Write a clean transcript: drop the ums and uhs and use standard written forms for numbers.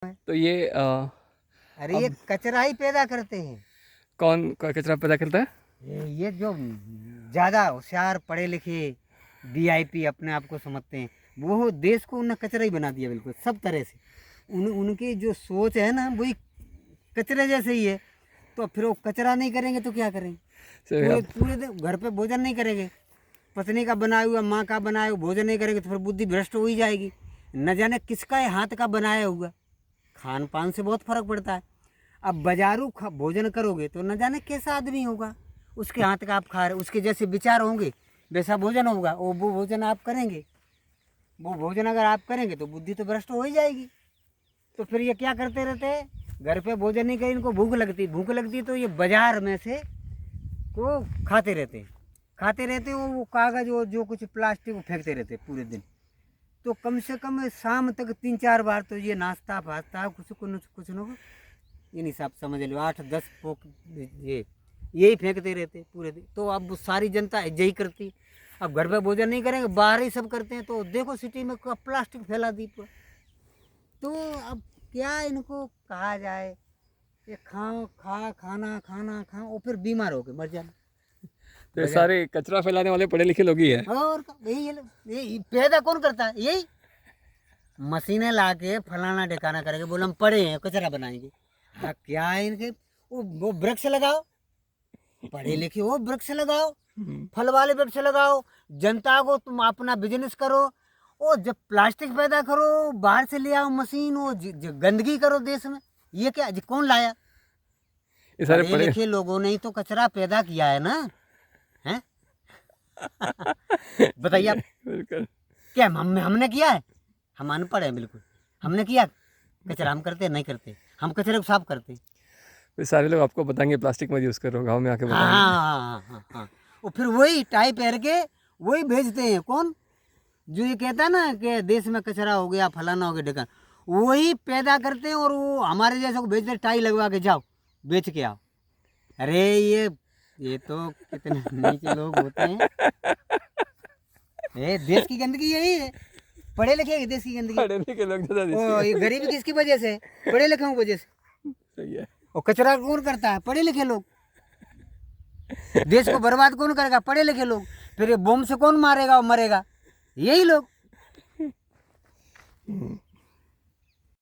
तो ये अरे ये अब कचरा ही पैदा करते हैं। कौन कचरा पैदा करता है? ये जो ज़्यादा होशियार पढ़े लिखे वीआईपी अपने आप को समझते हैं, वो देश को उन्होंने कचरा ही बना दिया बिल्कुल सब तरह से। उनकी जो सोच है ना वही कचरे जैसे ही है। तो फिर वो कचरा नहीं करेंगे तो क्या करेंगे? सही पूरे आप पूरे दिन घर पे भोजन नहीं करेंगे, पत्नी का बनाया हुआ माँ का बनाया हुआ भोजन नहीं करेंगे तो फिर बुद्धि भ्रष्ट हो ही जाएगी। न जाने किसका है हाथ का बनाया हुआ। खान पान से बहुत फर्क पड़ता है। अब बाजारू भोजन करोगे तो न जाने कैसा आदमी होगा, उसके हाथ का आप खा रहे, उसके जैसे विचार होंगे वैसा भोजन होगा। वो भोजन आप करेंगे, वो भोजन अगर आप करेंगे तो बुद्धि तो भ्रष्ट हो ही जाएगी। तो फिर ये क्या करते रहते हैं, घर पे भोजन नहीं करें, इनको भूख लगती तो ये बाजार में से को खाते रहते वो कागज़ वो जो कुछ प्लास्टिक वो फेंकते रहते पूरे दिन। तो कम से कम शाम तक 3-4 बार तो ये नाश्ता फास्ता कुछ न कुछ इन हिसाब समझ लो 8-10 पोक ये यही फेंकते रहते पूरे दिन। तो अब सारी जनता यही करती। अब घर पे भोजन नहीं करेंगे, बाहर ही सब करते हैं। तो देखो सिटी में प्लास्टिक फैला दी पूरा। तो अब क्या इनको कहा जाए, ये खाना खाओ और फिर बीमार होके मर जाना। तो ये सारे कचरा फैलाने वाले पढ़े लिखे लोग ही है। और यही पैदा कौन करता है? यही मशीनें ला के फलाना ठिकाना करेंगे, बोले हम पढ़े हैं कचरा बनाएंगे। हाँ क्या है इनके? वो वृक्ष लगाओ, पढ़े लिखे हो वृक्ष लगाओ, फल वाले वृक्ष लगाओ, जनता को तुम अपना बिजनेस करो। और जब प्लास्टिक पैदा करो बाहर से ले आओ मशीन, वो गंदगी करो देश में, ये क्या कौन लाया? ये सारे पढ़े पढ़े लिखे लोगों ने ही तो कचरा पैदा किया है ना, हैं? बताइए आप, बिल्कुल। क्या हमने किया है? हम अनपढ़ हैं बिल्कुल। हमने किया कचरा? हम करते नहीं करते, हम कचरे को साफ करते। तो सारे लोग आपको बताएंगे प्लास्टिक मत यूज़ करो, गांव में आके हाँ बताएंगे। हाँ हाँ हाँ हाँ। और फिर वही टाई पहन के वही भेजते हैं। कौन जो ये कहता है ना कि देश में कचरा हो गया फलाना हो गया ढेकर, वही पैदा करते हैं और वो हमारे जैसे को भेजते हैं, टाई लगवा के जाओ बेच के आओ। अरे ये तो कितने नीचे लोग होते हैं। ये देश की गंदगी यही है, पढ़े लिखे के देश की गंदगी। पढ़े लिखे लोग ज़्यादा ओ ये गरीबी किसकी वजह से? पढ़े लिखे की वजह से। सही है। और कचरा कौन करता है? पढ़े लिखे लोग। देश को बर्बाद कौन करेगा? पढ़े लिखे लोग। फिर ये बम से कौन मारेगा और मरेगा? यही लोग।